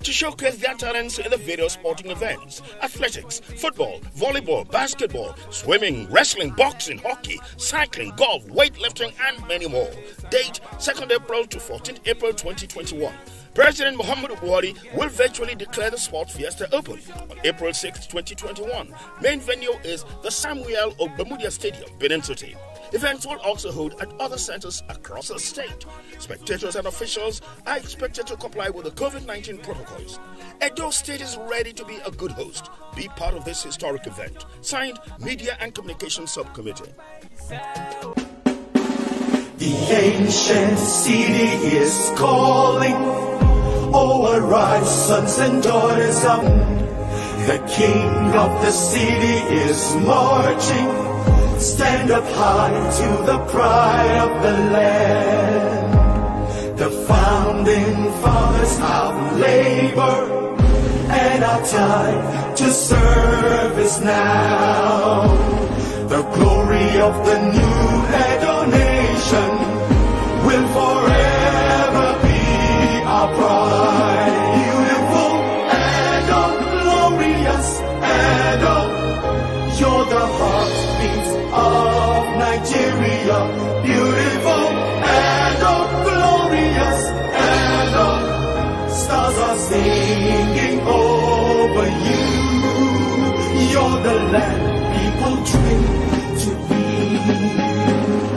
to showcase their talents in the various sporting events: athletics, football, volleyball, basketball, swimming, wrestling, boxing, hockey, cycling, golf, weightlifting, and many more. Date 2nd April to 14th April 2021. President Muhammadu Buhari will virtually declare the Sports Fiesta open on April 6, 2021. Main venue is the Samuel Ogbemudia Stadium, Benin City. Events will also hold at other centers across the state. Spectators and officials are expected to comply with the COVID-19 protocols. Edo State is ready to be a good host. Be part of this historic event. Signed, Media and Communications Subcommittee. The ancient city is calling. Oh, arise, sons and daughters of the King of the city is marching. Stand up high to the pride of the land. The founding fathers have labored, and our time to serve is now. The glory of the new Edo nation will forever be our pride. Beautiful Edo, glorious Edo, you're the heartbeat of Nigeria. Beautiful Edo, glorious Edo, stars are singing over you. You're the land people dream to be.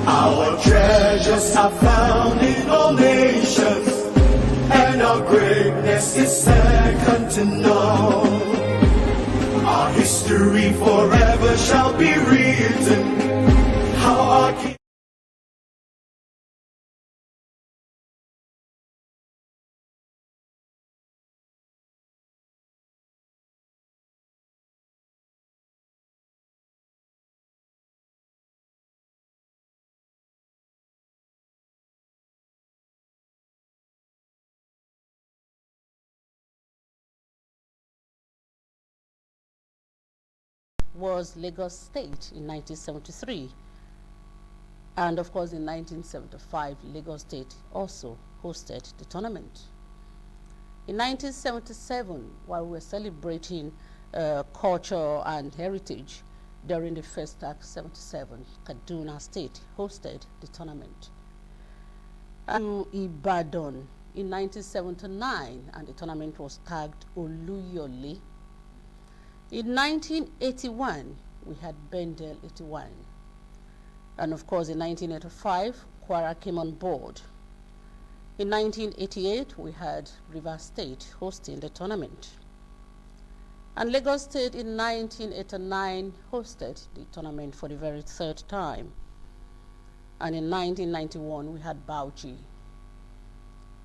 Our treasures are found in all nations, and our greatness is second to none. Our history forever shall be written. How our king was Lagos State in 1973, and of course in 1975 Lagos State also hosted the tournament. In 1977, while we were celebrating culture and heritage during the Festac 77, Kaduna State hosted the tournament. To Ibadan in 1979, and the tournament was tagged Oluyole. In 1981, we had Bendel 81. And of course, in 1985, Kwara came on board. In 1988, we had Rivers State hosting the tournament. And Lagos State in 1989 hosted the tournament for the very third time. And in 1991, we had Bauchi.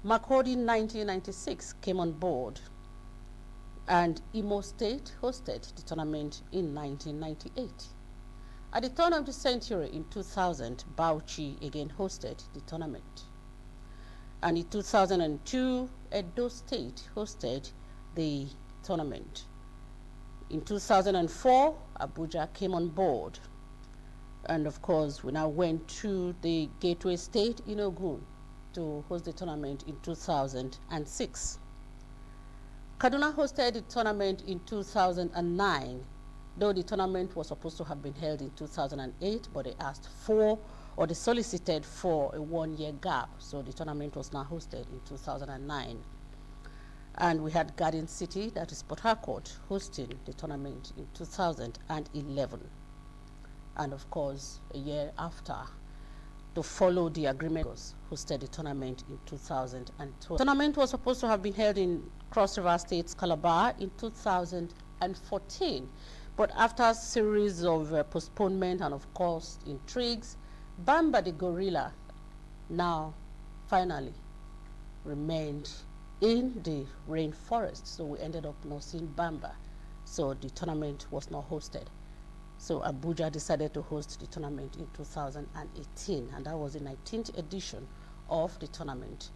Makurdi in 1996 came on board. And Imo State hosted the tournament in 1998. At the turn of the century in 2000, Bauchi again hosted the tournament. And in 2002, Edo State hosted the tournament. In 2004, Abuja came on board. And of course, we now went to the Gateway State in Ogun to host the tournament in 2006. Kaduna hosted the tournament in 2009, though the tournament was supposed to have been held in 2008, but they asked for, or they solicited for a one-year gap, so the tournament was now hosted in 2009. And we had Garden City, that is Port Harcourt, hosting the tournament in 2011. And of course, a year after, to follow the agreement, hosted the tournament in 2012. The tournament was supposed to have been held in Cross River State's Calabar in 2014, but after a series of postponement and of course intrigues, Bamba the gorilla now finally remained in the rainforest, so we ended up not seeing Bamba, so the tournament was not hosted. So Abuja decided to host the tournament in 2018, and that was the 19th edition of the tournament.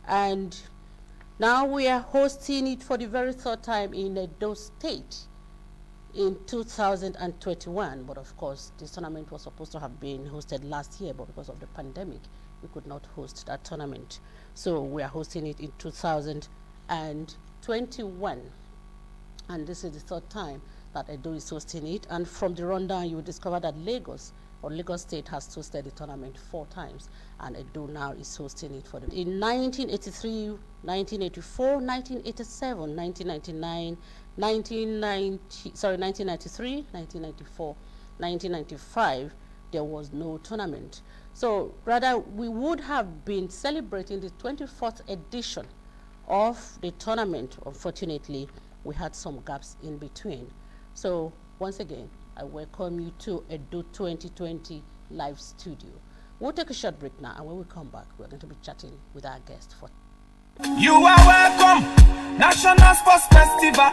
And now we are hosting it for the very third time in Edo State in 2021. But of course, this tournament was supposed to have been hosted last year, but because of the pandemic, we could not host that tournament. So we are hosting it in 2022. 2021, and this is the third time that Edo is hosting it. And from the rundown, you will discover that Lagos State has hosted the tournament 4 times, and Edo now is hosting it for them. In 1983, 1984, 1987, 1999, 1993, 1994, 1995, there was no tournament. So rather, we would have been celebrating the 24th edition of the tournament. Unfortunately, we had some gaps in between. So once again, I welcome you to Edo 2020 live studio. We'll take a short break now, and when we come back, we're going to be chatting with our guest. You are welcome, National Sports Festival,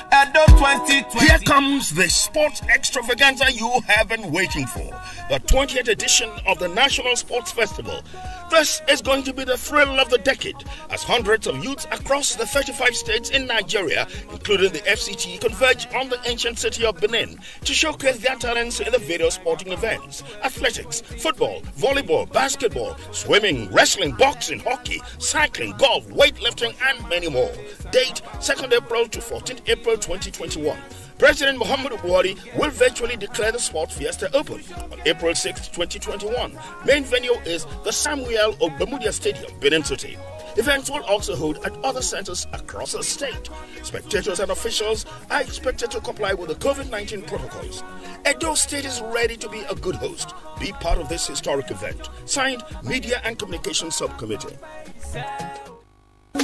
Edo 2020. Here comes the sports extravaganza you have been waiting for. The 20th edition of the National Sports Festival. This is going to be the thrill of the decade, as hundreds of youths across the 35 states in Nigeria, including the FCT, converge on the ancient city of Benin to showcase their talents in the various sporting events: athletics, football, volleyball, basketball, swimming, wrestling, boxing, hockey, cycling, golf, weightlifting, and many more. Date 2nd April to 14th April 2021. President Muhammadu Buhari will virtually declare the sports fiesta open on April 6, 2021. Main venue is the Samuel Ogbemudia Stadium, Benin City. Events will also hold at other centers across the state. Spectators and officials are expected to comply with the COVID-19 protocols. Edo State is ready to be a good host. Be part of this historic event. Signed, Media and Communications Subcommittee.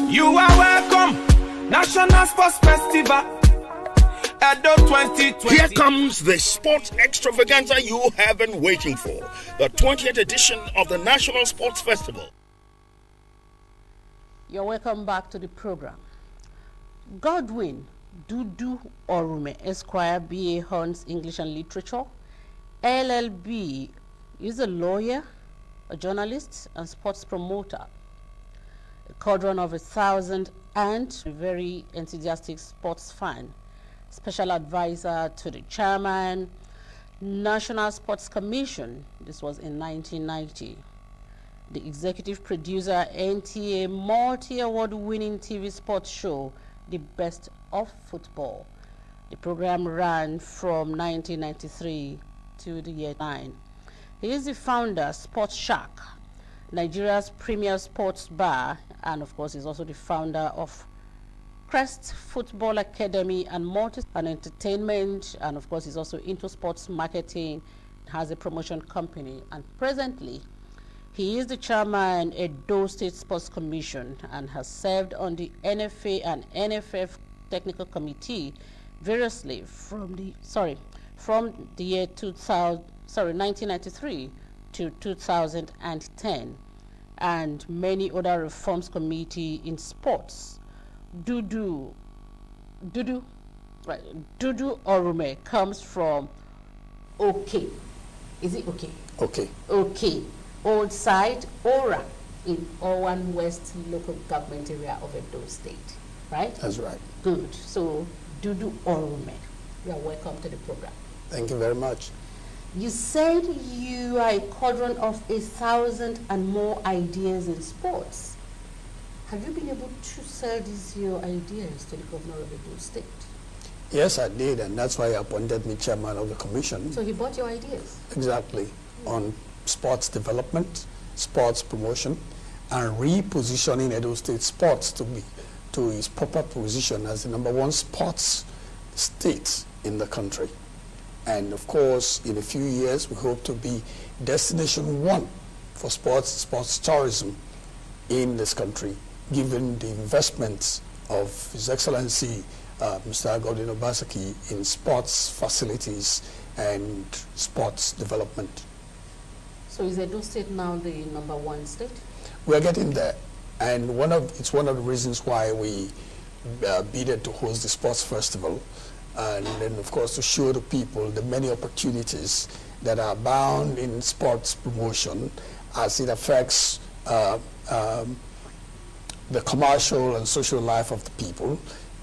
You are welcome, National Sports Festival, Edo 2020. Here comes the sports extravaganza you have been waiting for. The 20th edition of the National Sports Festival. You're welcome back to the program. Godwin Dudu Orume, Esquire, B.A. Horns, English and Literature, LLB, is a lawyer, a journalist, and sports promoter. A cauldron of 1,000 and a very enthusiastic sports fan. Special advisor to the chairman, National Sports Commission. This was in 1990. The executive producer, NTA multi-award winning TV sports show, The Best of Football. The program ran from 1993 to the year 9. He is the founder, Sports Shack, Nigeria's premier sports bar, and of course he's also the founder of Crest Football Academy and Entertainment, and of course he's also into sports marketing, has a promotion company, and presently he is the chairman Edo State Sports Commission and has served on the NFA and NFF technical committee variously from the year 1993 to 2010, and many other reforms committee in sports. Dudu Orume comes from OK. Is it OK? Okay. OK. Old Side, Ora, in Owan West local government area of Edo State, right? That's right. Good. So, Dudu Orume, you are welcome to the program. Thank you very much. You said you are a cauldron of 1,000 and more ideas in sports. Have you been able to sell these your ideas to the governor of Edo State? Yes, I did, and that's why he appointed me chairman of the commission. So he bought your ideas? Exactly. On sports development, sports promotion, and repositioning Edo State sports to its proper position as the #1 sports state in the country. And of course, in a few years, we hope to be destination 1 for sports tourism in this country, given the investments of His Excellency Mr. Godwin Obaseki in sports facilities and sports development. So is Edo State now the #1 state? We're getting there, and it's one of the reasons why we bidded to host the sports festival, and then of course to show the people the many opportunities that are bound in sports promotion as it affects the commercial and social life of the people.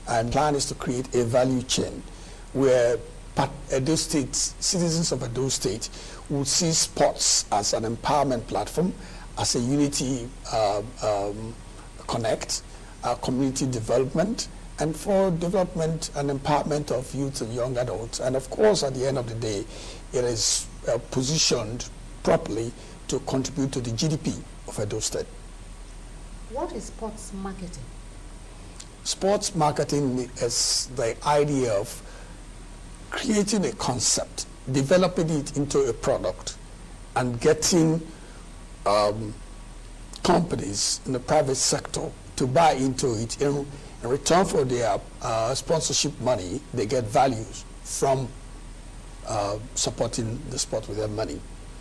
And plan is to create a value chain where Edo State, citizens of Edo State will see sports as an empowerment platform, as a unity connect, community development, and for development and empowerment of youth and young adults. And of course, at the end of the day, it is positioned properly to contribute to the GDP of Edo State. What is sports marketing? Sports marketing is the idea of creating a concept, developing it into a product, and getting companies in the private sector to buy into it. In return for their sponsorship money, they get values from supporting the sport with their money.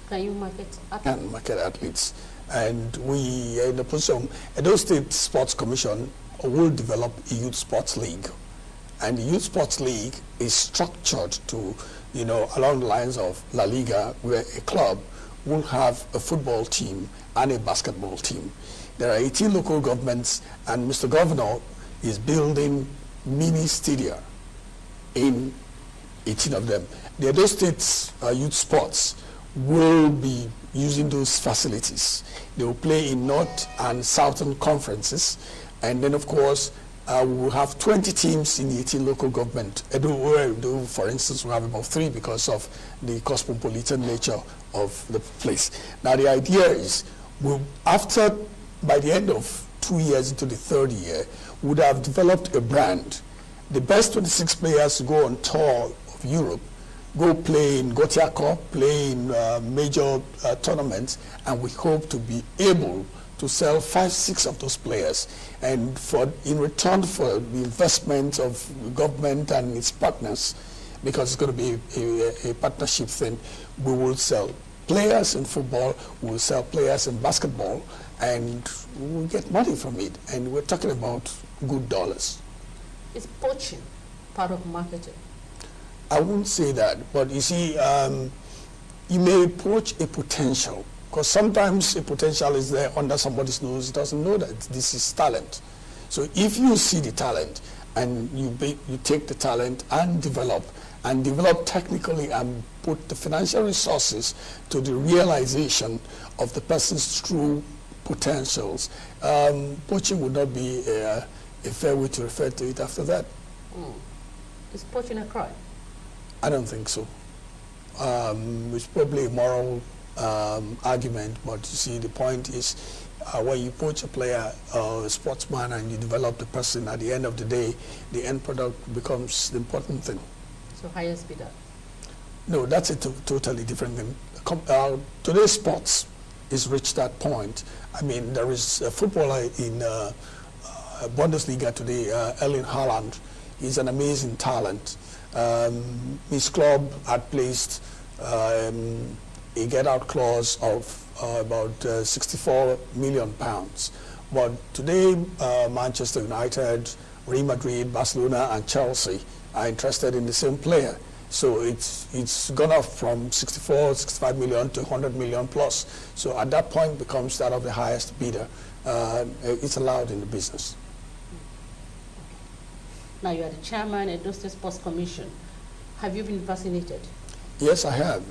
Can you market athletes? And market athletes. And we are in the position, Edo State Sports Commission will develop a youth sports league. And the youth sports league is structured to, along the lines of La Liga, where a club will have a football team and a basketball team. There are 18 local governments, and Mr. Governor is building mini stadia in 18 of them. The Edo State youth sports will be using those facilities. They will play in North and Southern conferences, and then of course we will have 20 teams in the 18 local government. Edo, for instance, will have about 3 because of the cosmopolitan nature of the place. Now the idea is, by the end of 2 years into the 3rd year, we would have developed a brand. The best 26 players go on tour of Europe, go play in Gotia Cup, play in major tournaments, and we hope to be able to sell 5-6 of those players. And in return for the investment of the government and its partners, because it's going to be a partnership thing, we will sell players in football, we will sell players in basketball, and we'll get money from it. And we're talking about good dollars. Is poaching part of marketing? I wouldn't say that, but you see, you may approach a potential, because sometimes a potential is there under somebody's nose, doesn't know that this is talent. So if you see the talent and you take the talent and develop technically and put the financial resources to the realization of the person's true potentials, poaching would not be a fair way to refer to it after that. Is poaching a crime? I don't think so. It's probably a moral argument, but you see, the point is when you poach a player, a sportsman, and you develop the person, at the end of the day, the end product becomes the important thing. So highest bidder? No, that's a totally different thing. Today's sports is reached that point. I mean, there is a footballer in Bundesliga today, Erling Haaland. He's an amazing talent. His club had placed a get-out clause of about £64 million. But today, Manchester United, Real Madrid, Barcelona, and Chelsea are interested in the same player. So it's gone up from 65 million to 100 million plus. So at that point, becomes that of the highest bidder. It's allowed in the business. Now you are the chairman of Edo State Sports Commission. Have you been vaccinated? Yes, I have,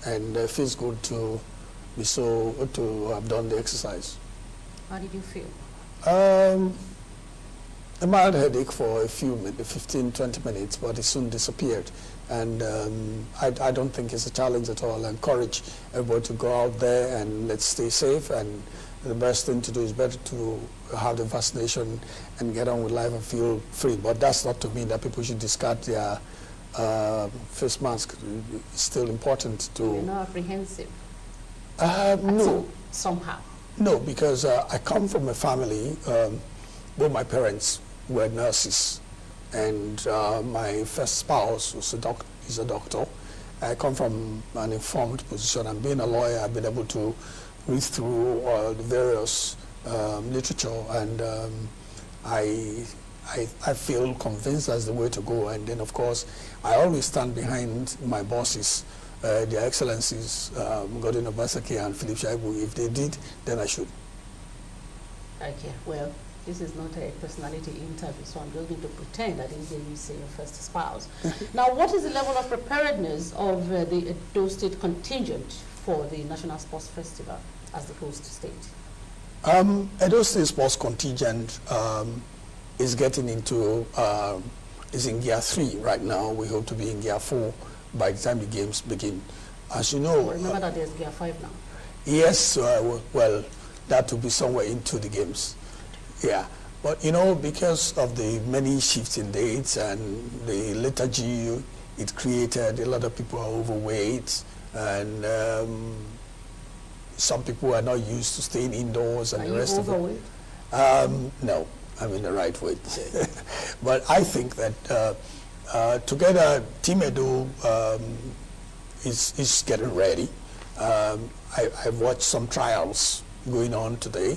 and it feels good to have done the exercise. How did you feel? A mild headache for a few minutes, 15-20 minutes, but it soon disappeared. And I don't think it's a challenge at all. I encourage everybody to go out there and let's stay safe. And the best thing to do is better to have the vaccination and get on with life and feel free. But that's not to mean that people should discard their face mask. It's still important to... You're not apprehensive? No. Somehow? No, because I come from a family, both my parents were nurses, and my first spouse was is a doctor. I come from an informed position, and being a lawyer, I've been able to read through the various literature, and I feel convinced that's the way to go. And then, of course, I always stand behind my bosses, their excellencies, Godwin Obaseki and Philip Shaibu. If they did, then I should. Okay, well, this is not a personality interview, so I'm just going to pretend I didn't hear you say your first spouse. Now, what is the level of preparedness of the Edo State contingent for the National Sports Festival as the host state? Edo State Sports contingent is getting into, is in Gear 3 right now. We hope to be in Gear 4 by the time the games begin. As you know... Remember that there's Gear 5 now. Yes, well, that will be somewhere into the games. Yeah, but you know, because of the many shifts in dates and the lethargy it created, a lot of people are overweight, and some people are not used to staying indoors, and are the rest you of it. overweight? No, I'm in the right weight. But I think that together, Team Edo is getting ready. I've watched some trials going on today.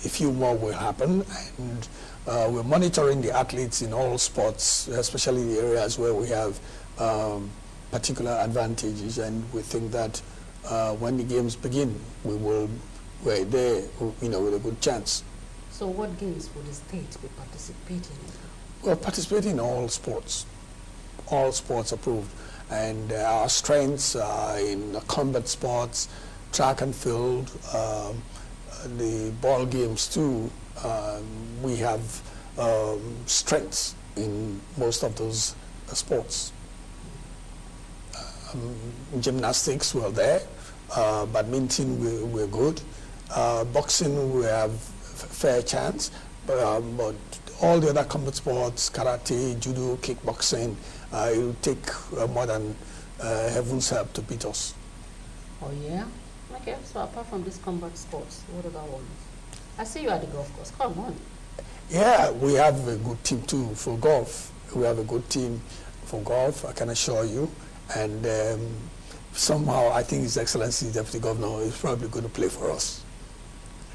A few more will happen, and we're monitoring the athletes in all sports, especially the areas where we have particular advantages, and we think that when the games begin, we're there, you know, with a good chance. So what games would the state be participating in? Well, participating in all sports approved. And our strengths are in combat sports, track and field, the ball games too. We have strengths in most of those sports. Gymnastics, we're there. Badminton, we're good. Boxing, we have fair chance. But all the other combat sports, karate, judo, kickboxing, it will take more than heaven's help to beat us. Oh yeah? Okay, so apart from these combat sports, what other ones? I see you at the golf course, come on. Yeah, we have a good team too for golf. We have a good team for golf, I can assure you. And somehow I think His Excellency Deputy Governor is probably going to play for us.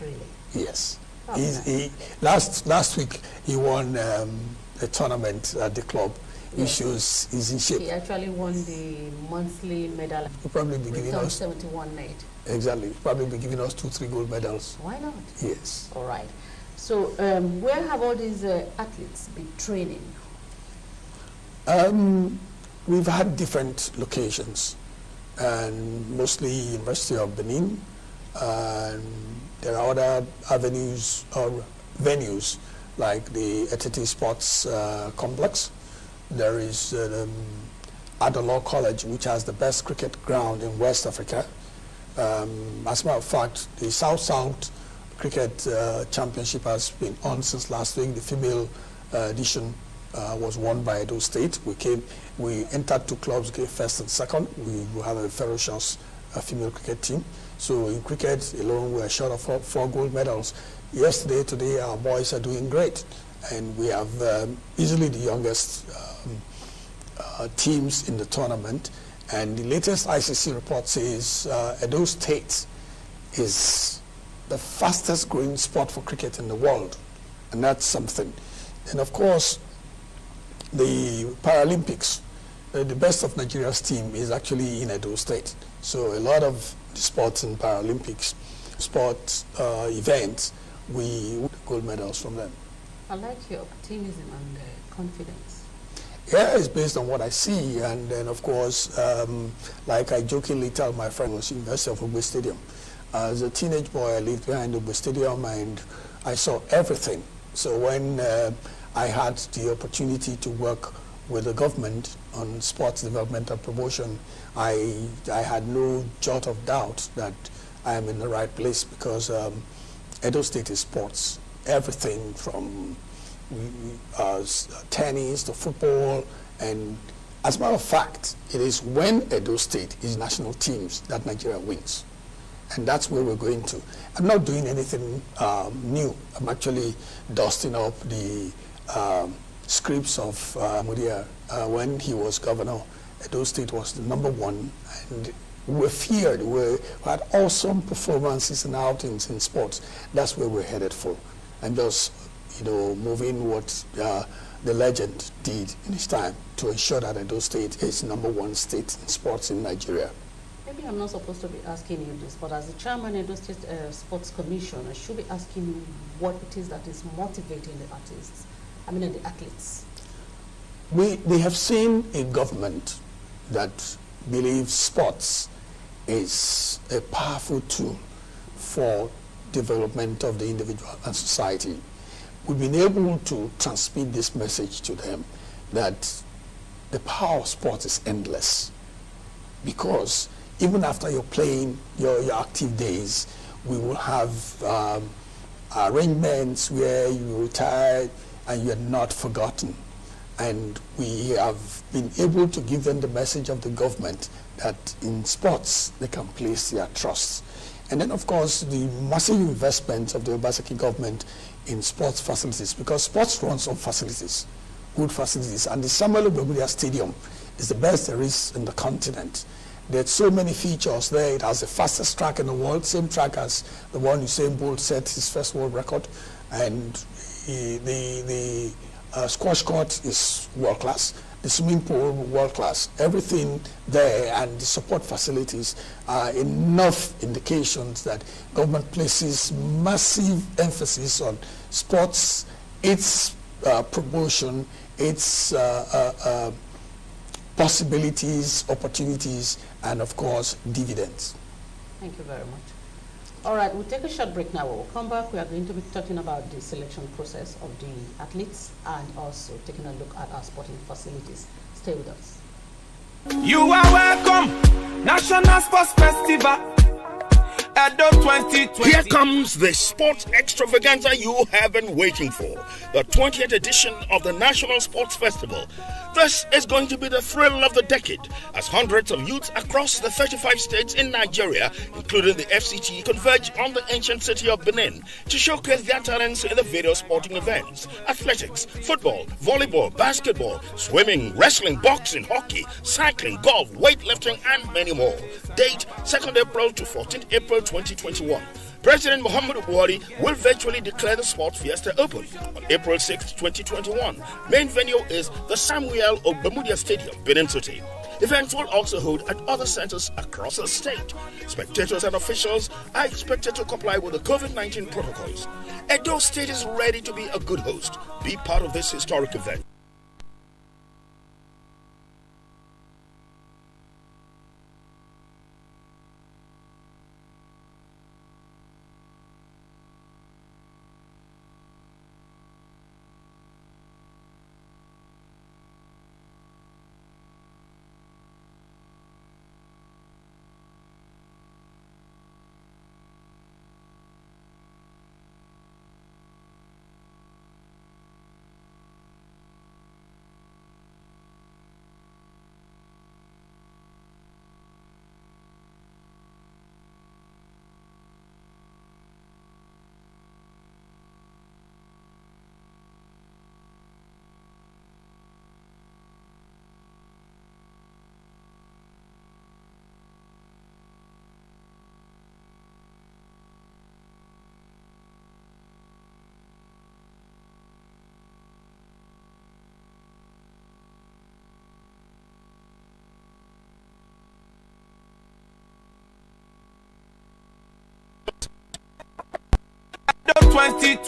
Really? Yes. Okay. Last week he won a tournament at the club. He shows he's in shape. He actually won the monthly medal. He'll probably be giving us 71 net. Exactly. He'll probably be giving us 2-3 gold medals. Why not? Yes. All right. So where have all these athletes been training? We've had different locations, and mostly University of Benin. And there are other avenues or venues like the Edo Sports Complex. There is Adelaw College, which has the best cricket ground in West Africa. As a matter of fact, the South-South Cricket Championship has been on since last week. The female edition was won by Edo State. We entered 2 clubs, first and second. We will have a ferocious female cricket team. So in cricket alone, we are short of 4 gold medals. Yesterday, today, our boys are doing great. And we have easily the youngest teams in the tournament. And the latest ICC report says Edo State is the fastest growing sport for cricket in the world. And that's something. And of course, the Paralympics, the best of Nigeria's team is actually in Edo State. So a lot of the sports in Paralympics, sports events, we get gold medals from them. I like your optimism and confidence. Yeah, it's based on what I see, and then of course, like I jokingly tell my friend, was University of Ogbe Stadium. As a teenage boy, I lived behind Ogbe Stadium, and I saw everything. So when I had the opportunity to work with the government on sports development and promotion, I had no jot of doubt that I am in the right place, because Edo State is sports. Everything from tennis to football, and as a matter of fact, it is when Edo State is national teams that Nigeria wins. And that's where we're going to. I'm not doing anything new. I'm actually dusting up the scripts of Mudia. When he was governor, Edo State was the #1, and we were feared. We had awesome performances and outings in sports. That's where we're headed for. And just, you know, moving what the legend did in his time to ensure that Edo State is #1 state in sports in Nigeria. Maybe I'm not supposed to be asking you this, but as the chairman of the Edo State Sports Commission, I should be asking you what it is that is motivating the athletes. They have seen a government that believes sports is a powerful tool for development of the individual and society. We've been able to transmit this message to them that the power of sport is endless, because even after you're playing your active days, we will have arrangements where you retire and you're not forgotten. And we have been able to give them the message of the government that in sports they can place their trust. And then, of course, the massive investment of the Obaseki government in sports facilities, because sports runs on facilities, good facilities. And the Samuel Obemudia Stadium is the best there is in the continent. There's so many features there. It has the fastest track in the world, same track as the one Usain Bolt set his first world record. And the squash court is world class. The swimming pool, world class. Everything there and the support facilities are enough indications that government places massive emphasis on sports, its promotion, its possibilities, opportunities, and of course, dividends. Thank you very much. All right, we'll take a short break now. When we'll come back. We are going to be talking about the selection process of the athletes and also taking a look at our sporting facilities. Stay with us. You are welcome, National Sports Festival, Edo 2020. Here comes the sports extravaganza you have been waiting for. The 20th edition of the National Sports Festival. This is going to be the thrill of the decade, as hundreds of youths across the 35 states in Nigeria, including the FCT, converge on the ancient city of Benin to showcase their talents in the various sporting events: athletics, football, volleyball, basketball, swimming, wrestling, boxing, hockey, cycling, golf, weightlifting, and many more. Date 2nd April to 14th April 2021. President Muhammadu Buhari will virtually declare the sports fiesta open on April 6, 2021. Main venue is the Samuel Obemudia Stadium, Benin City. Events will also hold at other centers across the state. Spectators and officials are expected to comply with the COVID-19 protocols. Edo State is ready to be a good host. Be part of this historic event.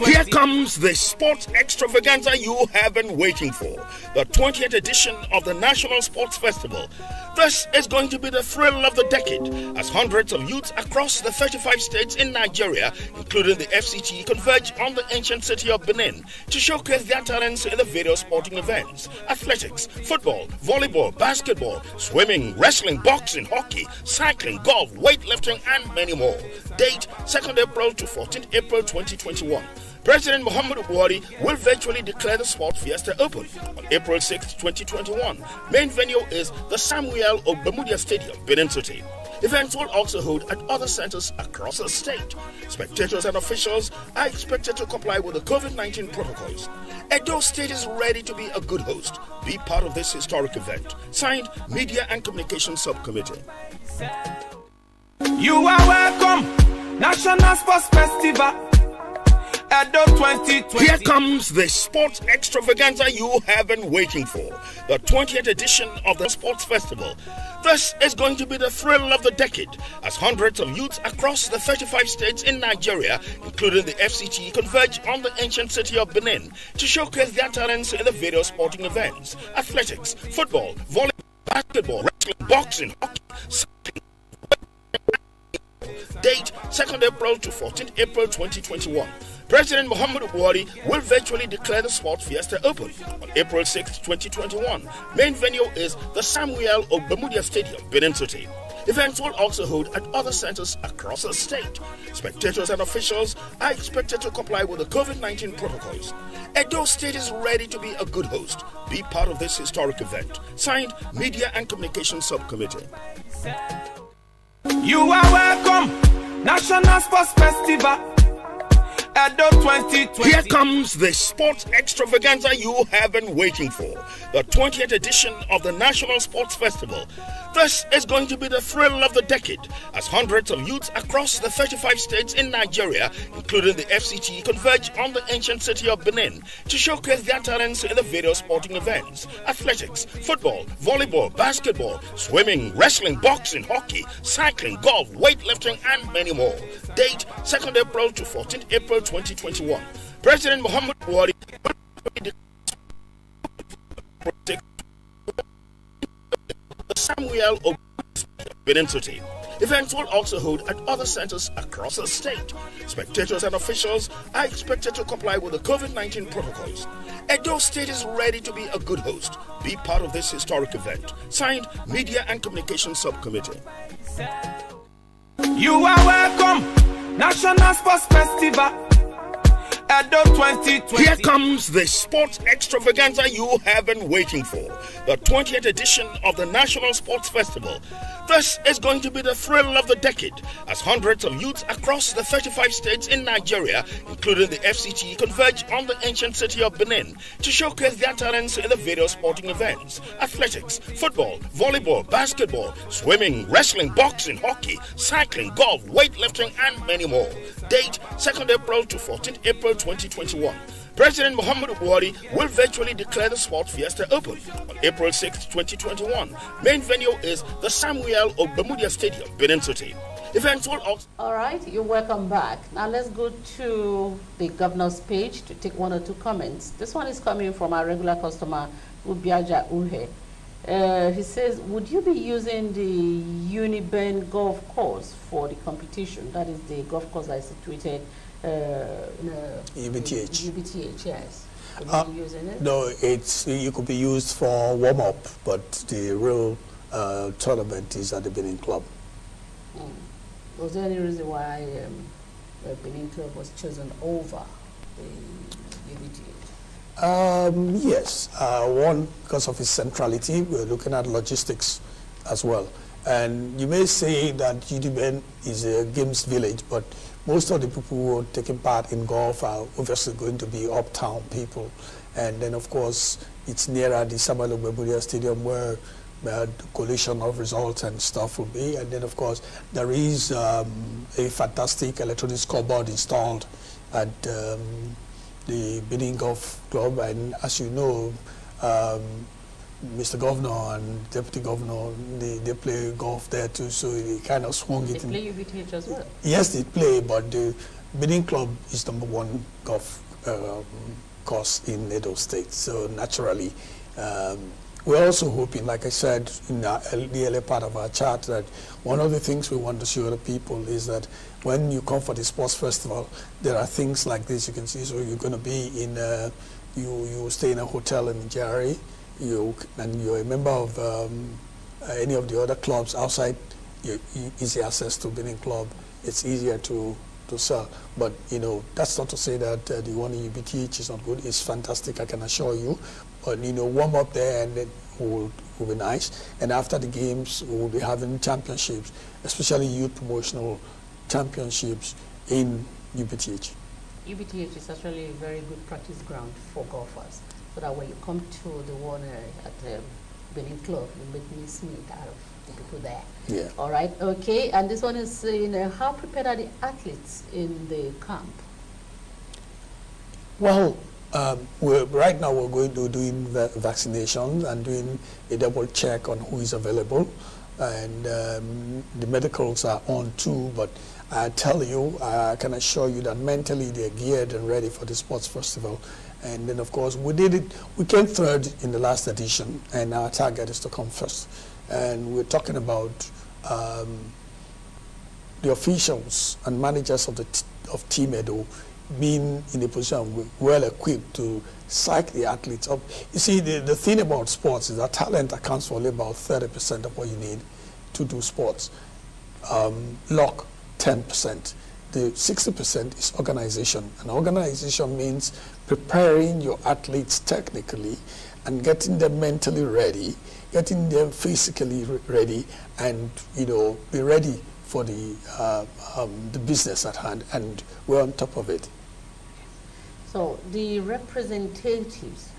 Here comes the sports extravaganza you have been waiting for. The 20th edition of the National Sports Festival. This is going to be the thrill of the decade, as hundreds of youths across the 35 states in Nigeria, including the FCT, converge on the ancient city of Benin to showcase their talents in the various sporting events: athletics, football, volleyball, basketball, swimming, wrestling, boxing, hockey, cycling, golf, weightlifting, and many more. Date 2nd April to 14th April 2021. President Muhammadu Buhari will virtually declare the sports fiesta open on April 6, 2021. Main venue is the Samuel Obemudia Stadium, Benin City. Events will also hold at other centers across the state. Spectators and officials are expected to comply with the COVID-19 protocols. Edo State is ready to be a good host. Be part of this historic event. Signed, Media and Communications Subcommittee. You are welcome, National Sports Festival, Edo 2020. Here comes the sports extravaganza you have been waiting for. The 20th edition of the Sports Festival. This is going to be the thrill of the decade, as hundreds of youths across the 35 states in Nigeria, including the FCT, converge on the ancient city of Benin to showcase their talents in the various sporting events: athletics, football, volleyball, basketball, wrestling, boxing, hockey, cycling. Date 2nd April to 14th April 2021. President Muhammadu Buhari will virtually declare the Sports Fiesta open on April 6, 2021. Main venue is the Samuel Ogbemudia Stadium, Benin City. Events will also hold at other centers across the state. Spectators and officials are expected to comply with the COVID-19 protocols. Edo State is ready to be a good host. Be part of this historic event. Signed, Media and Communications Subcommittee. You are welcome, National Sports Festival. Edo 2020. Here comes the sports extravaganza you have been waiting for. The 20th edition of the National Sports Festival. This is going to be the thrill of the decade as hundreds of youths across the 35 states in Nigeria, including the FCT, converge on the ancient city of Benin to showcase their talents in the various sporting events: athletics, football, volleyball, basketball, swimming, wrestling, boxing, hockey, cycling, golf, weightlifting, and many more. Date 2nd April to 14th April 2021. President Muhammadu Buhari the Samuel Benin City. Events will also hold at other centers across the state. Spectators and officials are expected to comply with the COVID-19 protocols. Edo State is ready to be a good host. Be part of this historic event. Signed, Media and Communications Subcommittee. You are welcome, National Sports Festival. Edo 2020. Here comes the sports extravaganza you have been waiting for. The 20th edition of the National Sports Festival. This is going to be the thrill of the decade as hundreds of youths across the 35 states in Nigeria, including the FCT, converge on the ancient city of Benin to showcase their talents in the various sporting events: athletics, football, volleyball, basketball, swimming, wrestling, boxing, hockey, cycling, golf, weightlifting, and many more. Date 2nd April to 14th April 2021. President Muhammadu Buhari will virtually declare the Sports Fiesta open on April 6, 2021. Main venue is the Samuel Ogbemudia Stadium, Benin City. Events will also... All right, you're welcome back. Now let's go to the governor's page to take one or two comments. This one is coming from our regular customer, Ubiaja Uhe. He says, would you be using the Uniben golf course for the competition? That is the golf course that is situated UBTH. UBTH, yes. Could you be using it? No, it could be used for warm-up, but the real tournament is at the Benin Club. Was there any reason why the Benin Club was chosen over the UBTH? Yes. One, because of its centrality, we're looking at logistics as well. And you may say that UDBN is a games village, but most of the people who are taking part in golf are obviously going to be uptown people. And then, of course, it's nearer the Samuel Ogbemudia Stadium where the collation of results and stuff will be. And then, of course, there is a fantastic electronic scoreboard installed at the Benin Golf Club. And as you know, Mr. Governor and Deputy Governor, they play golf there too, so they kind of swung it. They play UBTH as well? Yes, they play, but the Benin Club is #1 golf course in Edo State. So naturally, we're also hoping, like I said in the earlier part of our chat, that one of the things we want to show the people is that when you come for the sports festival, there are things like this you can see. So you're going to be in, you stay in a hotel in Jari, and you're a member of any of the other clubs outside, easy access to Benin Club. It's easier to sell. But, you know, that's not to say that the one in UBTH is not good. It's fantastic, I can assure you. But, you know, warm up there and then will be nice. And after the games, we'll be having championships, especially youth promotional championships in UBTH. UBTH is actually a very good practice ground for golfers, so that when you come to the one at the Benin Club, you make me meet out of the people there. Yeah. All right, okay. And this one is saying, how prepared are the athletes in the camp? Well, right now we're going to doing vaccinations and doing a double check on who is available, and the medicals are on too. But I tell you, I can assure you that mentally they're geared and ready for the sports festival. And then, of course, we came third in the last edition, and our target is to come first. And we're talking about the officials and managers of of Team Edo being in a position well equipped to psych the athletes up. You see, the thing about sports is that talent accounts for only about 30% of what you need to do sports. Luck, 10%. The 60% is organization. And organization means preparing your athletes technically and getting them mentally ready, getting them physically ready, and be ready for the business at hand, and we're on top of it. So the representatives,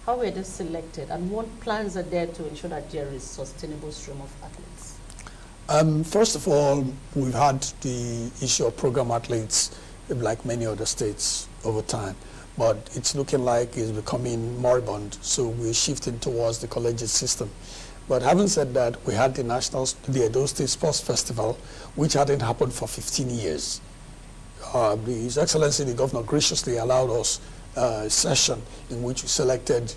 how were they selected, and what plans are there to ensure that there is sustainable stream of athletes? First of all, we've had the issue of program athletes like many other states over time, but it's looking like it's becoming moribund, so we're shifting towards the collegiate system. But having said that, we had the Edo State Sports Festival, which hadn't happened for 15 years. His Excellency the Governor graciously allowed us a session in which we selected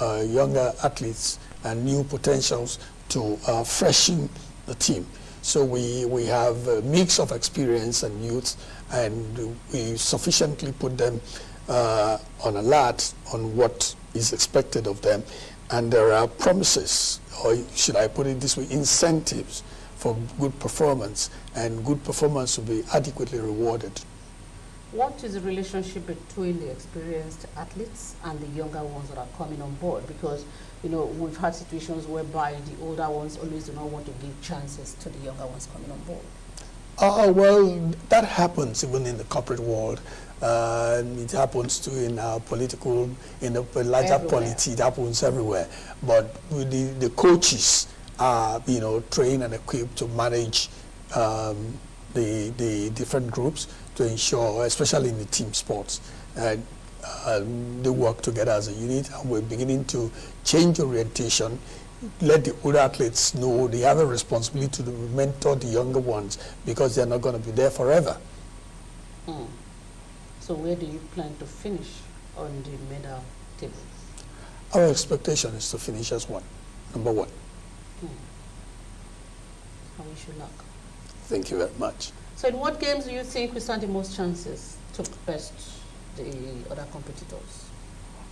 younger athletes and new potentials to freshen the team. So we have a mix of experience and youth, and we sufficiently put them on alert on what is expected of them. And there are promises, or should I put it this way, incentives for good performance, and good performance will be adequately rewarded. What is the relationship between the experienced athletes and the younger ones that are coming on board? Because, we've had situations whereby the older ones always do not want to give chances to the younger ones coming on board. Well, that happens even in the corporate world. It happens too in our political, in the larger polity, it happens everywhere. But the coaches are, trained and equipped to manage the different groups to ensure, especially in the team sports, they work together as a unit, and we're beginning to change orientation, let the older athletes know they have a responsibility to mentor the younger ones, because they're not going to be there forever. So where do you plan to finish on the medal table? Our expectation is to finish as number one. I wish you luck. Thank you very much. So in what games do you think we stand the most chances to best the other competitors?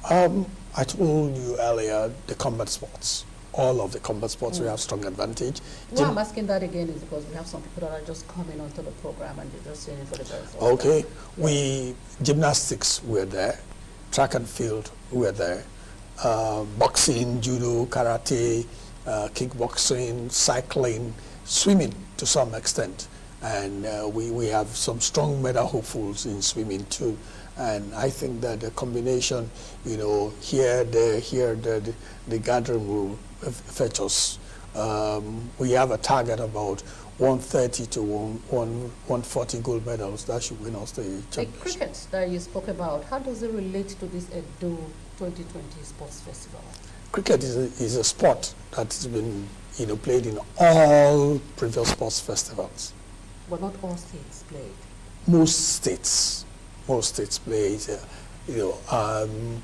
I told you earlier, the combat sports. All of the combat sports, we have strong advantage. Why I'm asking that again is because we have some people that are just coming onto the program and they're just saying it for the very first time. Okay, gymnastics, we're there. Track and field, we're there. Boxing, judo, karate, kickboxing, cycling, swimming to some extent. And we have some strong medal hopefuls in swimming too. And I think that the combination, here, there, the gathering will fetch us. We have a target about 130 to 140 gold medals. That should win us the championship. The cricket that you spoke about, how does it relate to this Edo 2020 Sports Festival? Cricket is a sport that's been played in all previous sports festivals. But not all states played. Most states play it.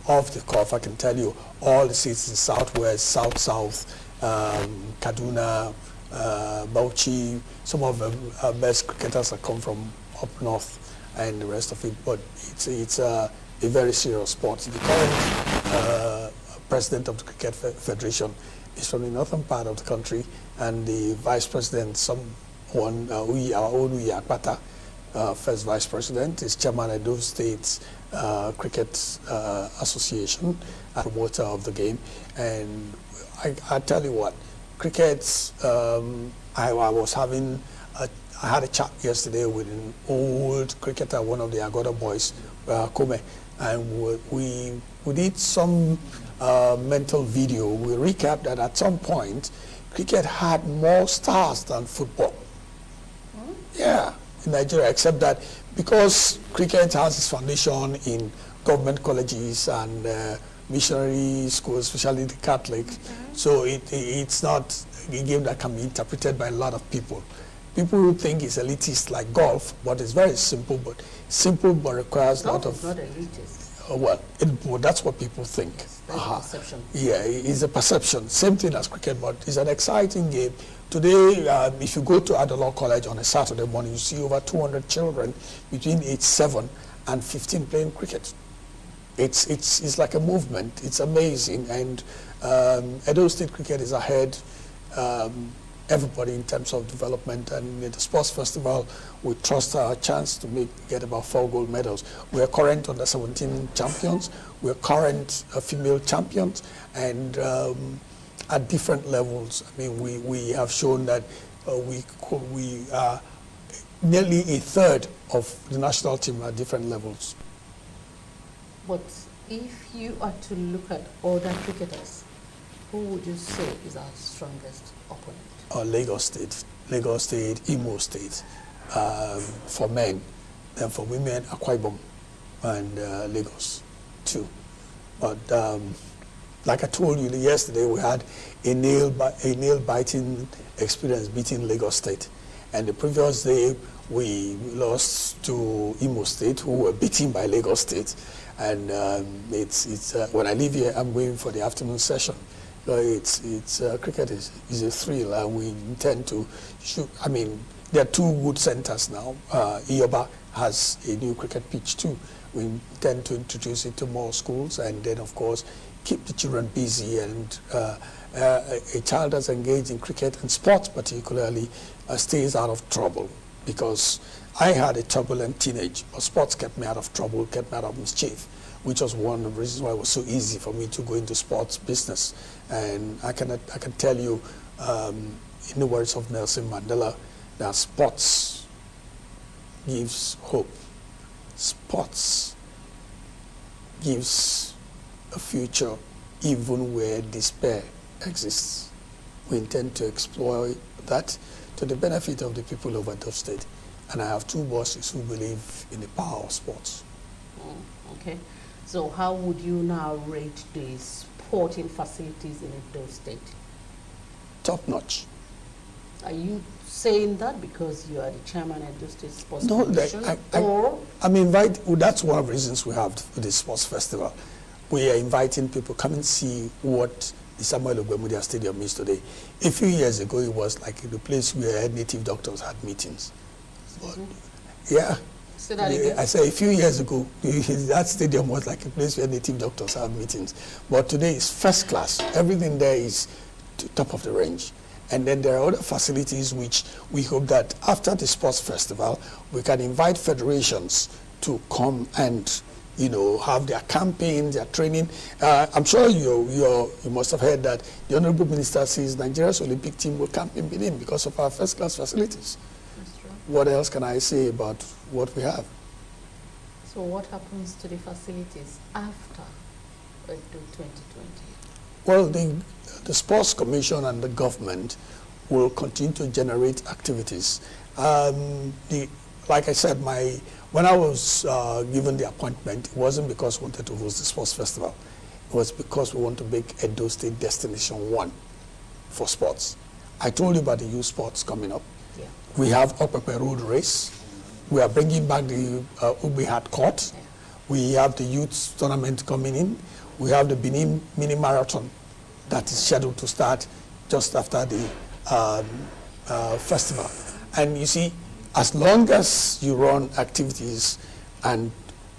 Off the cuff, I can tell you all the states in Southwest, South, Kaduna, Bauchi. Some of the best cricketers have come from up north, and the rest of it. But it's a very serious sport. The current president of the Cricket Federation is from the northern part of the country, and the vice president, our own Akpata, first vice president, is chairman of Edo State Cricket Association, promoter of the game. And I tell you what, cricket, I had a chat yesterday with an old cricketer, one of the Agoda boys, Kome, and we did some mental video. We recapped that at some point, cricket had more stars than football. Yeah, in Nigeria, except that because cricket has its foundation in government colleges and missionary schools, especially the Catholic, so it's not a game that can be interpreted by a lot of people. People who think it's elitist like golf, but it's very simple, but requires a lot of... Golf is not elitist. Well, that's what people think. Yes, that's a perception. Yeah, it's a perception. Same thing as cricket, but it's an exciting game. Today, if you go to Adelaide College on a Saturday morning, you see over 200 children between age 7 and 15 playing cricket. It's like a movement. It's amazing, and Edo State cricket is ahead. Everybody in terms of development, and the sports festival, we trust our chance to get about 4 gold medals. We are current under 17 champions. We are current female champions, and at different levels. I mean, we have shown that we are nearly a third of the national team at different levels. But if you are to look at other cricketers, who would you say is our strongest opponent? Lagos State, Imo State, for men, and for women, Akwa Ibom and Lagos too. But like I told you yesterday, we had a nail-biting experience beating Lagos State, and the previous day we lost to Imo State, who were beaten by Lagos State. And when I leave here, I'm going for the afternoon session. Cricket is a thrill, and we intend to shoot. I mean, there are 2 good centers now. Iyoba has a new cricket pitch too. We intend to introduce it to more schools, and then of course keep the children busy. And a child that's engaged in cricket and sports particularly stays out of trouble, because I had a turbulent teenage, but sports kept me out of trouble, kept me out of mischief, which was one of the reasons why it was so easy for me to go into sports business. And I can tell you, in the words of Nelson Mandela, that sports gives hope. Sports gives a future even where despair exists. We intend to exploit that to the benefit of the people of Edo State. And I have 2 bosses who believe in the power of sports. Okay. So how would you now rate the sporting facilities in Edo State? Top notch. Are you saying that because you are the chairman of Edo State Sports No, Commission? That's one of the reasons we have the sports festival. We are inviting people, come and see what the Samuel Ogbemudia Stadium is today. A few years ago, it was like the place where native doctors had meetings. Yeah. Say that again. I said a few years ago, that stadium was like a place where native doctors have meetings. But today it's first class. Everything there is top of the range. And then there are other facilities which we hope that after the sports festival, we can invite federations to come and, you know, have their campaigns, their training. I'm sure you must have heard that the Honorable Minister says Nigeria's Olympic team will camp in Benin because of our first class facilities. That's true. What else can I say about what we have? So what happens to the facilities after Edo 2020? Well, the Sports Commission and the government will continue to generate activities. Like I said, when I was given the appointment, it wasn't because we wanted to host the sports festival. It was because we want to make Edo State Destination 1 for sports. I told you about the youth sports coming up. Yeah. We have Opepe Road Race. We are bringing back the Ugbe Hat Court. Yeah. We have the youth tournament coming in. We have the Benin Mini Marathon that is scheduled to start just after the festival. And you see, as long as you run activities and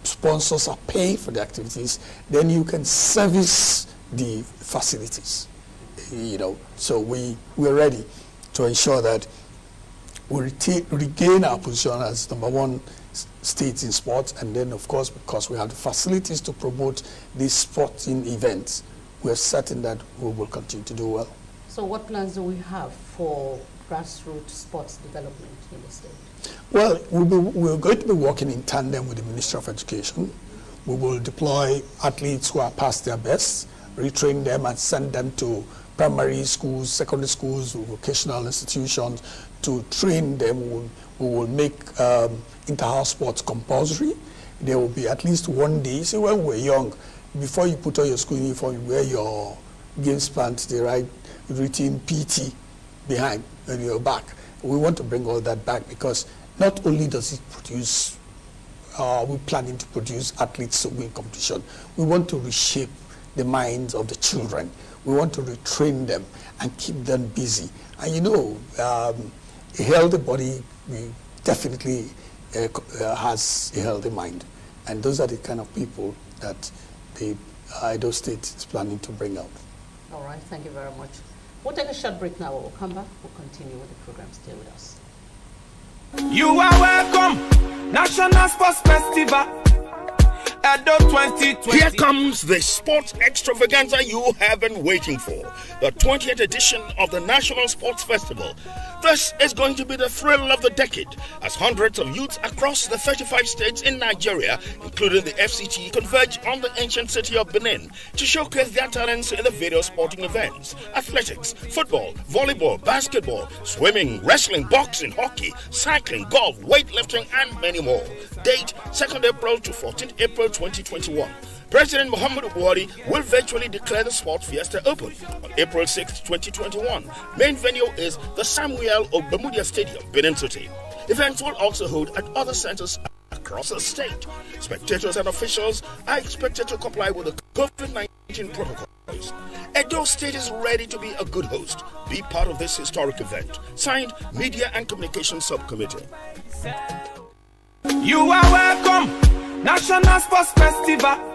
sponsors are paying for the activities, then you can service the facilities. You know, so we're ready to ensure that we regain our position as #1 state in sports, and then of course, because we have the facilities to promote these sporting events, we're certain that we will continue to do well. So what plans do we have for grassroots sports development in the state? Well, we're going to be working in tandem with the Ministry of Education. We will deploy athletes who are past their best, retrain them and send them to primary schools, secondary schools, vocational institutions to train them. We will make inter-house sports compulsory. There will be at least one day. See, when we were young, before you put on your school uniform, you wear your games pants, the right written PT behind on your back. We want to bring all that back because not only does it produce we're planning to produce athletes to win competition. We want to reshape the minds of the children. We want to retrain them and keep them busy. And you know, a healthy body definitely has a healthy mind. And those are the kind of people that the Edo State is planning to bring out. All right, thank you very much. We'll take a short break now. We'll come back. We'll continue with the program. Stay with us. You are welcome. National Sports Festival. Edo 2020. Here comes the sports extravaganza you have been waiting for. The 20th edition of the National Sports Festival. This is going to be the thrill of the decade as hundreds of youths across the 35 states in Nigeria, including the FCT, converge on the ancient city of Benin to showcase their talents in the various sporting events: athletics, football, volleyball, basketball, swimming, wrestling, boxing, hockey, cycling, golf, weightlifting, and many more. Date 2nd April to 14th April 2021. President Muhammadu Buhari will virtually declare the Sports Fiesta open on April 6, 2021. Main venue is the Samuel Ogbemudia Stadium, Benin City. Events will also hold at other centers across the state. Spectators and officials are expected to comply with the COVID-19 protocols. Edo State is ready to be a good host. Be part of this historic event. Signed, Media and Communication Subcommittee. You are welcome. National Sports Festival.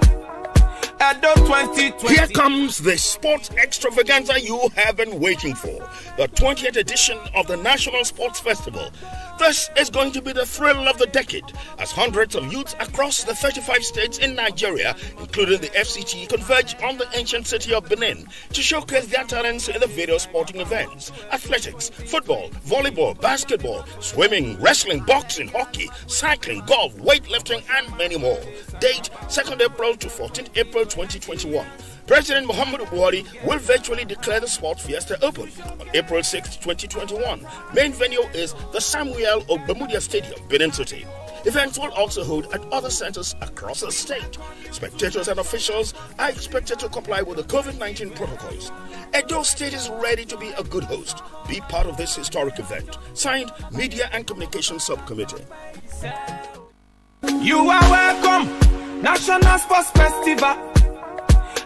Edo 2020. Here comes the sports extravaganza you have been waiting for. The 20th edition of the National Sports Festival. This is going to be the thrill of the decade as hundreds of youths across the 35 states in Nigeria, including the FCT, converge on the ancient city of Benin to showcase their talents in the various sporting events: athletics, football, volleyball, basketball, swimming, wrestling, boxing, hockey, cycling, golf, weightlifting, and many more. Date 2nd April to 14th April 2021. President Muhammadu Buhari will virtually declare the Sports Fiesta open on April 6, 2021. Main venue is the Samuel Ogbemudia Stadium, Benin City. Events will also hold at other centers across the state. Spectators and officials are expected to comply with the COVID-19 protocols. Edo State is ready to be a good host. Be part of this historic event. Signed, Media and Communication Subcommittee. You are welcome. National Sports Festival.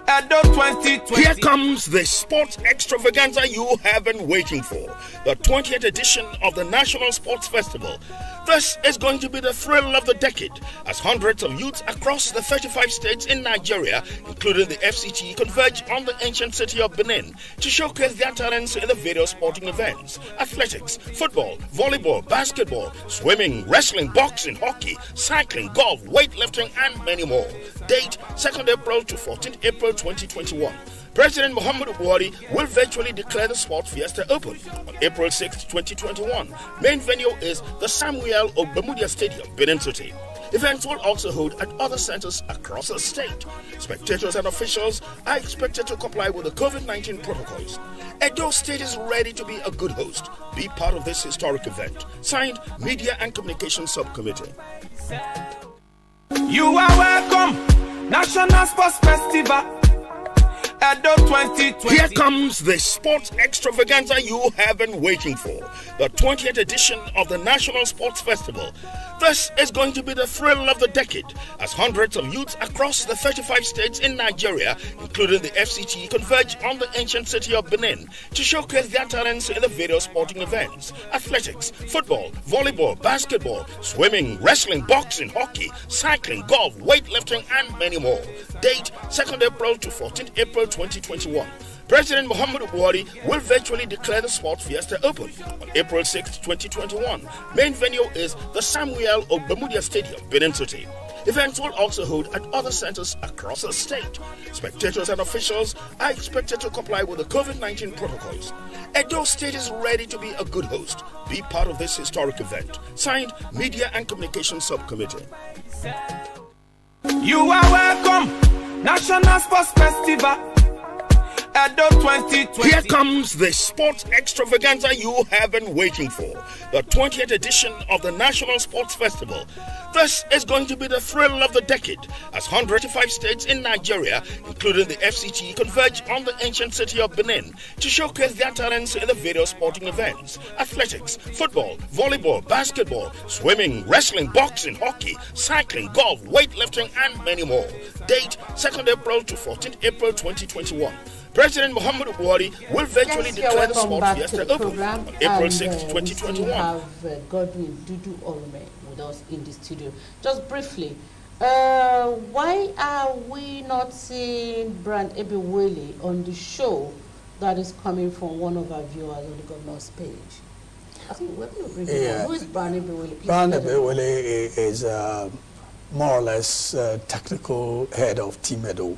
Edo 2020. Here comes the sports extravaganza you have been waiting for. The 20th edition of the National Sports Festival. This is going to be the thrill of the decade as hundreds of youths across the 35 states in Nigeria, including the FCT, converge on the ancient city of Benin to showcase their talents in the various sporting events: athletics, football, volleyball, basketball, swimming, wrestling, boxing, hockey, cycling, golf, weightlifting, and many more. Date 2nd April to 14th April 2021. President Muhammadu Buhari will virtually declare the Sports Fiesta open on April 6, 2021. Main venue is the Samuel Ogbemudia Stadium, Benin City. Events will also hold at other centers across the state. Spectators and officials are expected to comply with the COVID-19 protocols. Edo State is ready to be a good host. Be part of this historic event. Signed, Media and Communication Subcommittee. You are welcome. National Sports Festival. Edo 2020. Here comes the sports extravaganza you have been waiting for. The 20th edition of the National Sports Festival. This is going to be the thrill of the decade as hundreds of youths across the 35 states in Nigeria, including the FCT, converge on the ancient city of Benin to showcase their talents in the various sporting events: athletics, football, volleyball, basketball, swimming, wrestling, boxing, hockey, cycling, golf, weightlifting, and many more. Date 2nd April to 14th April 2021. President Muhammadu Buhari will virtually declare the Sports Fiesta open on April 6, 2021. Main venue is the Samuel Ogbemudia Stadium, Benin City. Events will also hold at other centers across the state. Spectators and officials are expected to comply with the COVID-19 protocols. Edo State is ready to be a good host. Be part of this historic event. Signed, Media and Communication Subcommittee. You are welcome. National Sports Festival. Edo 2020. Here comes the sports extravaganza you have been waiting for. The 20th edition of the National Sports Festival. This is going to be the thrill of the decade as 185 states in Nigeria, including the FCT, converge on the ancient city of Benin to showcase their talents in the various sporting events: athletics, football, volleyball, basketball, swimming, wrestling, boxing, hockey, cycling, golf, weightlifting, and many more. Date 2nd April to 14th April 2021. President Muhammadu Buhari will virtually declare the sport fiesta open on April 6, 2021. We have Godwin Dudu Olume with us in the studio. Just briefly, why are we not seeing Brand Ebewele on the show that is coming from one of our viewers on the governor's page? I think we're going to bring Who is Brand Ebewele? Brand Ebewele is more or less technical head of Team Edo.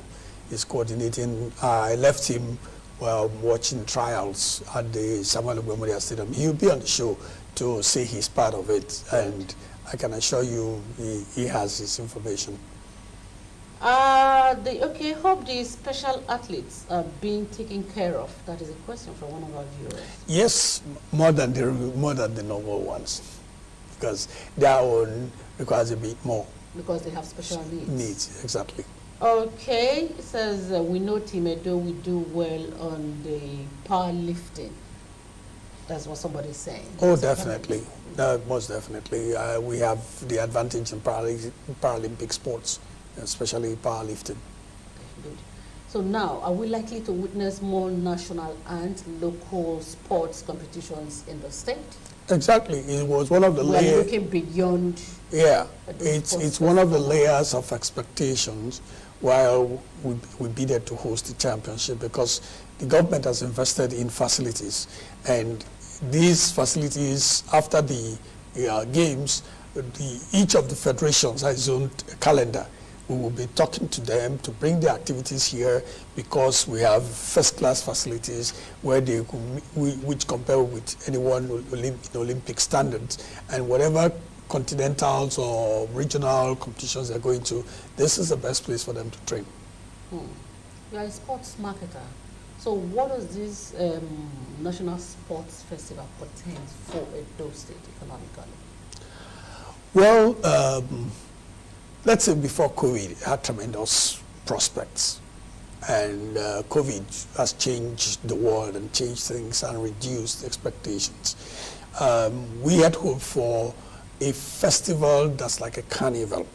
Is coordinating. I left him while watching trials at the Samuel Memorial Stadium. He'll be on the show to say he's part of it, and I can assure you he has his information. Okay, hope the special athletes are being taken care of. That is a question from one of our viewers. Yes, more than the normal ones, because their own requires a bit more. Because they have special needs. Needs, exactly. Okay, it says we know Team Edo, we do well on the powerlifting. That's what somebody's saying. Oh, definitely. Most definitely. We have the advantage in Paralympic sports, especially powerlifting. Okay, good. So now, are we likely to witness more national and local sports competitions in the state? Exactly. It was one of the layers. We're looking beyond. Yeah, it's one of the layers of expectations while we bid to host the championship, because the government has invested in facilities, and these facilities, after the games, each of the federations has its own calendar. We will be talking to them to bring the activities here, because we have first-class facilities where which compare with anyone in Olympic standards, and whatever continentals or regional competitions they're going to, this is the best place for them to train. You are a sports marketer. So what does this National Sports Festival portend for Edo State economically? Well, let's say before COVID, it had tremendous prospects. And COVID has changed the world and changed things and reduced expectations. We had hoped for a festival that's like a carnival,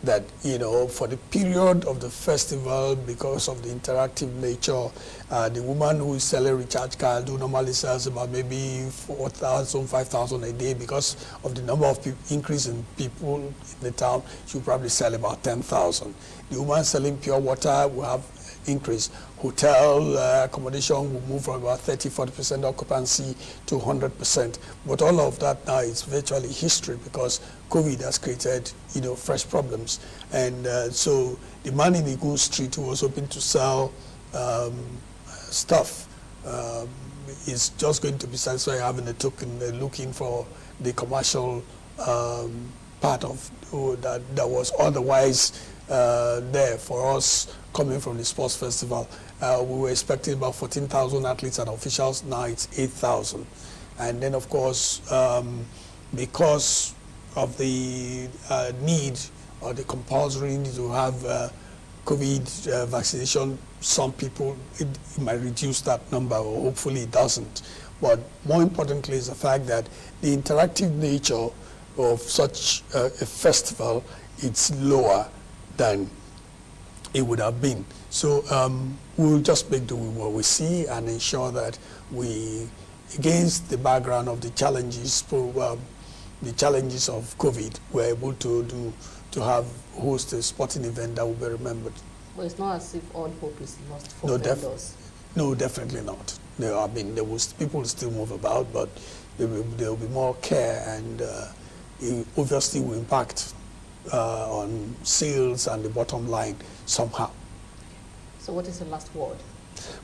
that, you know, for the period of the festival, because of the interactive nature, the woman who is selling recharge cards who normally sells about maybe 4,000, 5,000 a day, because of the number of increase in people in the town, she'll probably sell about 10,000. The woman selling pure water will have increase. Hotel accommodation will move from about 30-40% occupancy to 100%. But all of that now is virtually history, because COVID has created, you know, fresh problems. And so the man in Igun Street who was hoping to sell stuff is just going to be satisfied having a token, looking for the commercial part of that was otherwise there for us coming from the sports festival. We were expecting about 14,000 athletes and officials. Now it's 8,000. And then, of course, because of the need or the compulsory need to have COVID vaccination, some people, it might reduce that number, or hopefully it doesn't. But more importantly is the fact that the interactive nature of such a festival, it's lower than it would have been. So we'll just make do with what we see and ensure that we, against the background of the challenges of COVID, we're able to host a sporting event that will be remembered. But it's not as if all hope is lost for vendors. No, definitely not. No, I mean, people will still move about, but there will be more care, and it obviously will impact on sales and the bottom line somehow. So what is the last word?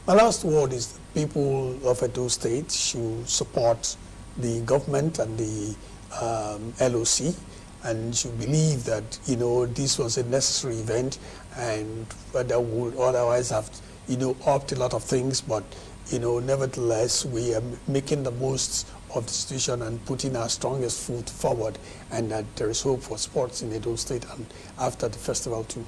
My last word is people of Edo State should support the government and the LOC, and should believe that, you know, this was a necessary event, and that would otherwise have, opt a lot of things, but nevertheless, we are making the most of the situation and putting our strongest foot forward, and that there is hope for sports in Edo State and after the festival too.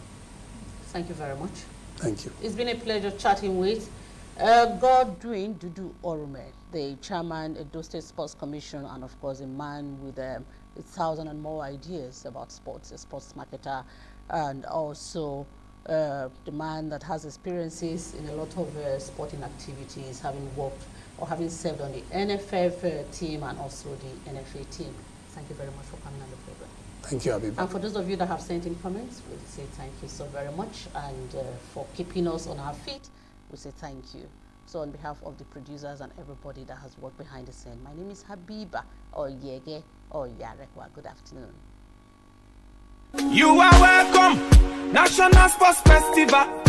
Thank you very much. Thank you. It's been a pleasure chatting with Godwin Dudu Orume, the chairman of Edo State Sports Commission, and of course a man with 1,000 and more ideas about sports, a sports marketer, and also the man that has experiences in a lot of sporting activities, having worked or having served on the NFF team and also the NFA team. Thank you very much for coming on the program. Thank you, Abib. And for those of you that have sent in comments, we say thank you so very much. And for keeping us on our feet, we say thank you. So on behalf of the producers and everybody that has worked behind the scene, my name is Habiba Oyege Oyarekwa. Good afternoon. You are welcome, National Sports Festival,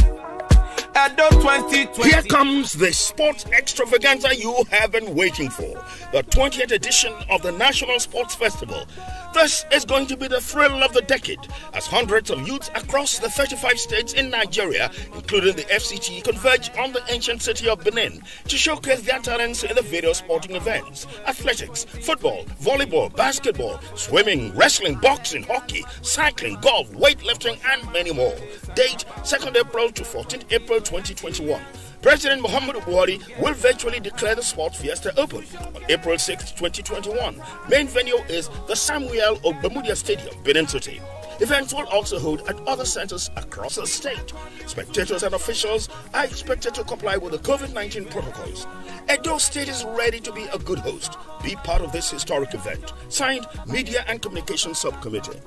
Edo 2020. Here comes the sports extravaganza you have been waiting for, the 20th edition of the National Sports Festival. This is going to be the thrill of the decade, as hundreds of youths across the 35 states in Nigeria, including the FCT, converge on the ancient city of Benin to showcase their talents in the various sporting events: athletics, football, volleyball, basketball, swimming, wrestling, boxing, hockey, cycling, golf, weightlifting, and many more. Date 2nd April to 14th April 2021. President Muhammadu Buhari will virtually declare the Sports Fiesta open on April 6, 2021. Main venue is the Samuel Ogbemudia Stadium, Benin City. Events will also hold at other centers across the state. Spectators and officials are expected to comply with the COVID-19 protocols. Edo State is ready to be a good host. Be part of this historic event. Signed, Media and Communications Subcommittee.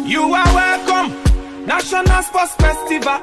You are welcome, National Sports Festival,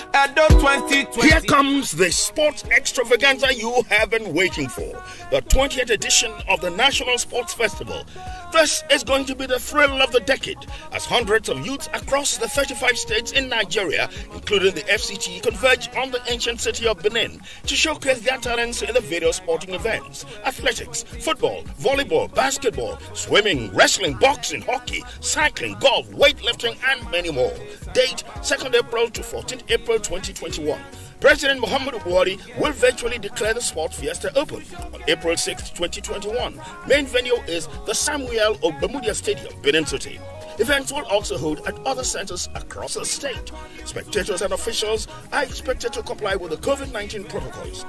Edo 2020. Here comes the sports extravaganza you have been waiting for, the 20th edition of the National Sports Festival. This is going to be the thrill of the decade, as hundreds of youths across the 35 states in Nigeria, including the FCT, converge on the ancient city of Benin to showcase their talents in the various sporting events: athletics, football, volleyball, basketball, swimming, wrestling, boxing, hockey, cycling, golf, weightlifting, and many more. Date 2nd April to 14th April 2021. President Muhammadu Buhari will virtually declare the Sports Fiesta open on April 6, 2021. Main venue is the Samuel Ogbemudia Stadium, Benin City. Events will also hold at other centers across the state. Spectators and officials are expected to comply with the COVID-19 protocols.